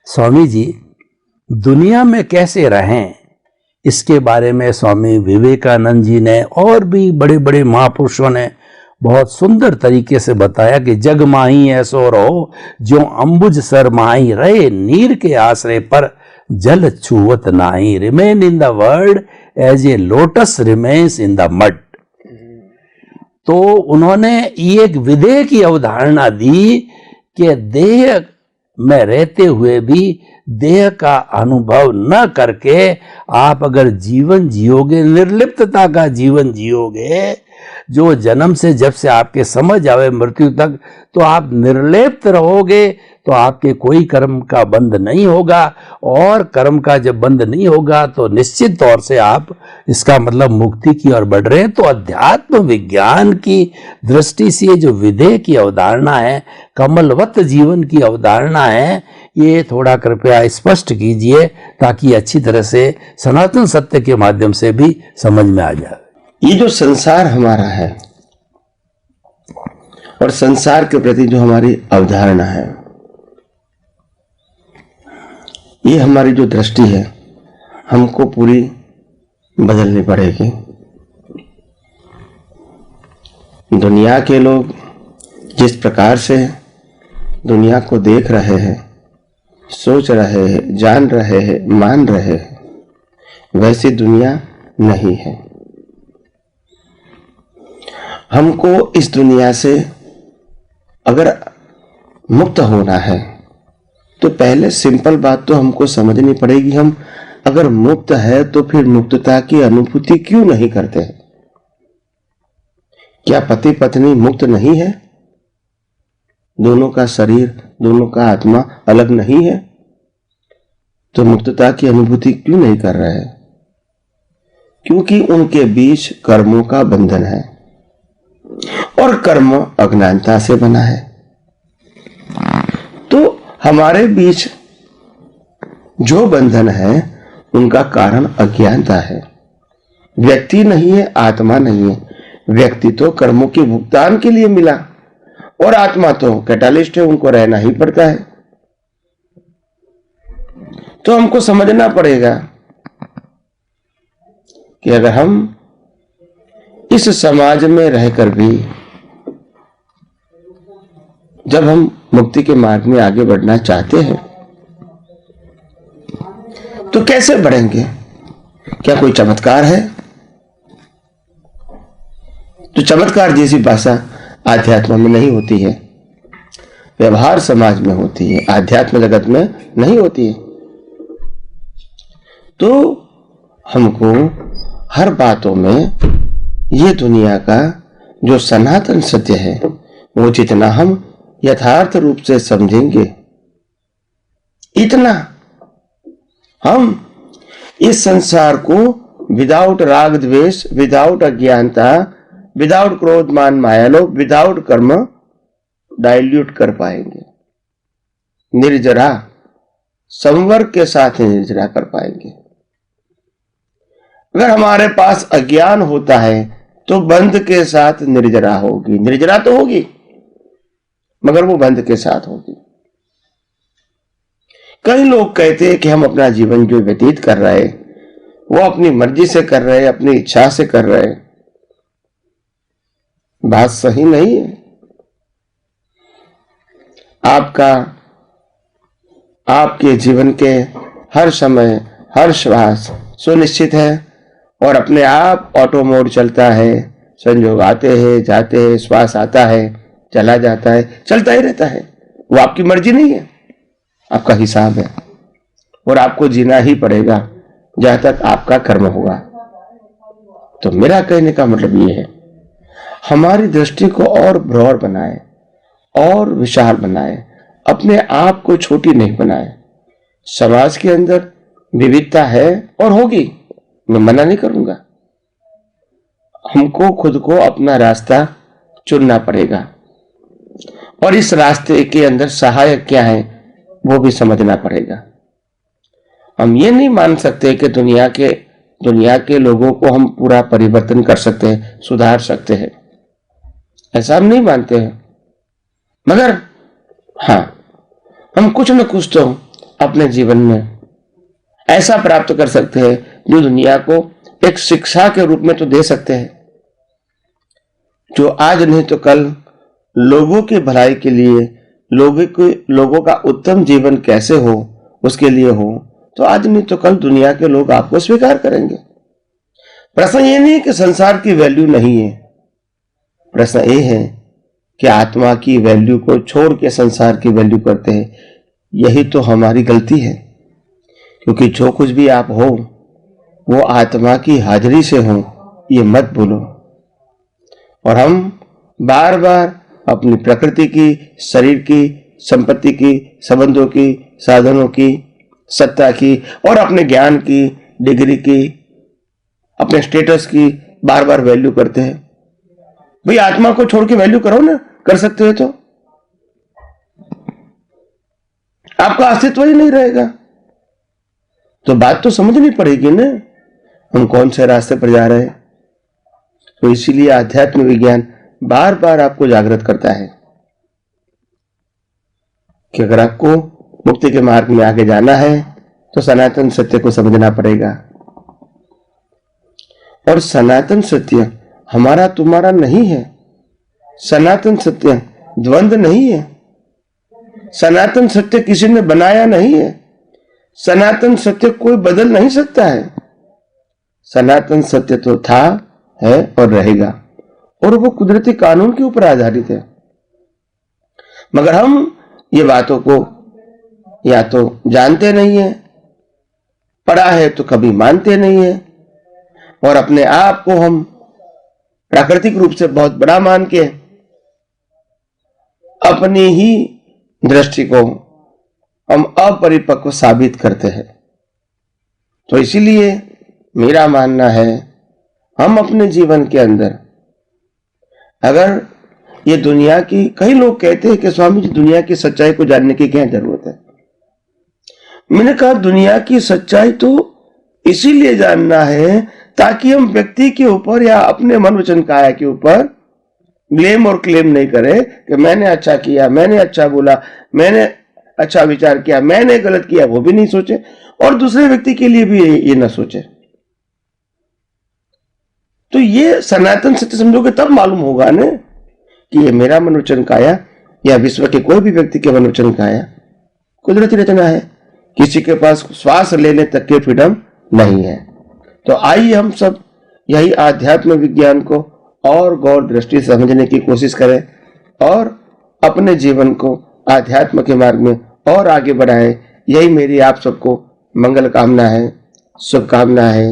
स्वामी जी, दुनिया में कैसे रहें, इसके बारे में स्वामी विवेकानंद जी ने और भी बड़े बड़े महापुरुषों ने बहुत सुंदर तरीके से बताया कि जग माही ऐसो रहो जो अंबुज सर माही, रहे नीर के आश्रय पर जल छुवत नाही, remain in the world as a lotus remains in the mud. तो उन्होंने ये एक विदेह की अवधारणा दी कि देह में रहते हुए भी देह का अनुभव न करके आप अगर जीवन जियोगे, निर्लिप्तता का जीवन जियोगे, जो जन्म से जब से आपके समझ आवे मृत्यु तक, तो आप निर्लिप्त रहोगे, तो आपके कोई कर्म का बंध नहीं होगा। और कर्म का जब बंध नहीं होगा तो निश्चित तौर से आप, इसका मतलब मुक्ति की ओर बढ़ रहे हैं। तो अध्यात्म विज्ञान की दृष्टि से जो विदेह की अवधारणा है, कमलवत जीवन की अवधारणा है, ये थोड़ा कृपया स्पष्ट कीजिए ताकि अच्छी तरह से सनातन सत्य के माध्यम से भी समझ में आ जाए। ये जो संसार हमारा है और संसार के प्रति जो हमारी अवधारणा है, ये हमारी जो दृष्टि है, हमको पूरी बदलनी पड़ेगी। दुनिया के लोग जिस प्रकार से दुनिया को देख रहे हैं, सोच रहे हैं, जान रहे हैं, मान रहे हैं, वैसी दुनिया नहीं है। हमको इस दुनिया से अगर मुक्त होना है तो पहले सिंपल बात तो हमको समझनी पड़ेगी, हम अगर मुक्त है तो फिर मुक्तता की अनुभूति क्यों नहीं करते हैं? क्या पति पत्नी मुक्त नहीं है? दोनों का शरीर, दोनों का आत्मा अलग नहीं है? तो मुक्तता की अनुभूति क्यों नहीं कर रहे हैं? क्योंकि उनके बीच कर्मों का बंधन है और कर्म अज्ञानता से बना है। तो हमारे बीच जो बंधन है उनका कारण अज्ञानता है। व्यक्ति नहीं है, आत्मा नहीं है। व्यक्ति तो कर्मों के भुगतान के लिए मिला और आत्मा तो कैटालिस्ट है, उनको रहना ही पड़ता है। तो हमको समझना पड़ेगा कि अगर हम इस समाज में रहकर भी जब हम मुक्ति के मार्ग में आगे बढ़ना चाहते हैं तो कैसे बढ़ेंगे? क्या कोई चमत्कार है? तो चमत्कार जैसी भाषा आध्यात्म में नहीं होती है, व्यवहार समाज में होती है, आध्यात्म जगत में नहीं होती है। तो हमको हर बातों में ये दुनिया का जो सनातन सत्य है वो जितना हम यथार्थ रूप से समझेंगे, इतना हम इस संसार को विदाउट राग द्वेष, विदाउट अज्ञानता, विदाउट क्रोध मान माया लोभ, विदाउट कर्म डाइल्यूट कर पाएंगे। निर्जरा, संवर्ग के साथ निर्जरा कर पाएंगे। अगर हमारे पास अज्ञान होता है तो बंध के साथ निर्जरा होगी। निर्जरा तो होगी मगर वो बंध के साथ होगी। कई लोग कहते हैं कि हम अपना जीवन जो व्यतीत कर रहे हैं वो अपनी मर्जी से कर रहे हैं, अपनी इच्छा से कर रहे हैं। बात सही नहीं है। आपके जीवन के हर समय, हर श्वास सुनिश्चित है और अपने आप ऑटो मोड चलता है। संयोग आते हैं, जाते हैं, श्वास आता है, चला जाता है, चलता ही रहता है। वो आपकी मर्जी नहीं है, आपका हिसाब है और आपको जीना ही पड़ेगा जहां तक आपका कर्म होगा। तो मेरा कहने का मतलब ये है, हमारी दृष्टि को और ब्रॉड बनाए और विशाल बनाए, अपने आप को छोटी नहीं बनाए। समाज के अंदर विविधता है और होगी, मैं मना नहीं करूंगा। हमको खुद को अपना रास्ता चुनना पड़ेगा और इस रास्ते के अंदर सहायक क्या है वो भी समझना पड़ेगा। हम ये नहीं मान सकते कि दुनिया के लोगों को हम पूरा परिवर्तन कर सकते हैं, सुधार सकते हैं, ऐसा हम नहीं मानते हैं। मगर हाँ, हम कुछ न कुछ तो अपने जीवन में ऐसा प्राप्त कर सकते हैं जो दुनिया को एक शिक्षा के रूप में तो दे सकते हैं, जो आज नहीं तो कल लोगों की भलाई के लिए, लोगों का उत्तम जीवन कैसे हो उसके लिए हो, तो आज नहीं तो कल दुनिया के लोग आपको स्वीकार करेंगे। प्रश्न ये नहीं है कि संसार की वैल्यू नहीं है, प्रश्न ये है कि आत्मा की वैल्यू को छोड़ के संसार की वैल्यू करते हैं। यही तो हमारी गलती है, क्योंकि जो कुछ भी आप हो वो आत्मा की हाजिरी से हो, ये मत भूलो। और हम बार बार अपनी प्रकृति की, शरीर की, संपत्ति की, संबंधों की, साधनों की, सत्ता की और अपने ज्ञान की, डिग्री की, अपने स्टेटस की बार बार वैल्यू करते हैं। भाई आत्मा को छोड़ के वैल्यू करो ना, कर सकते हो तो आपका अस्तित्व ही नहीं रहेगा। तो बात तो समझनी पड़ेगी ना, हम कौन से रास्ते पर जा रहे हैं। तो इसीलिए आध्यात्म विज्ञान बार बार आपको जागृत करता है कि अगर आपको मुक्ति के मार्ग में आगे जाना है तो सनातन सत्य को समझना पड़ेगा। और सनातन सत्य हमारा तुम्हारा नहीं है, सनातन सत्य द्वंद्व नहीं है, सनातन सत्य किसी ने बनाया नहीं है, सनातन सत्य कोई बदल नहीं सकता है। सनातन सत्य तो था, है और रहेगा, और वो कुदरती कानून के ऊपर आधारित है। मगर हम ये बातों को या तो जानते नहीं है, पढ़ा है तो कभी मानते नहीं है, और अपने आप को हम प्राकृतिक रूप से बहुत बड़ा मान के अपनी ही दृष्टि को हम अपरिपक्व साबित करते हैं। तो इसीलिए मेरा मानना है हम अपने जीवन के अंदर, अगर ये दुनिया की, कई लोग कहते हैं कि स्वामी जी दुनिया की सच्चाई को जानने की क्या जरूरत है। मैंने कहा दुनिया की सच्चाई तो इसीलिए जानना है ताकि हम व्यक्ति के ऊपर या अपने मन वचन काया के ऊपर ब्लेम और क्लेम नहीं करें कि मैंने अच्छा किया, मैंने अच्छा बोला, मैंने अच्छा विचार किया, मैंने गलत किया, वो भी नहीं सोचे, और दूसरे व्यक्ति के लिए भी ये ना सोचे। तो ये सनातन सत्य समझोगे तब मालूम होगा ना कि ये मेरा मन वचन काया या विश्व के कोई भी व्यक्ति के मन वचन काया कुदरती रचना है। किसी के पास श्वास लेने तक के फ्रीडम नहीं है। तो आइए हम सब यही आध्यात्म विज्ञान को और गौर दृष्टि से समझने की कोशिश करें और अपने जीवन को आध्यात्म के मार्ग में और आगे बढ़ाएं। यही मेरी आप सबको मंगल कामना है, शुभकामना है।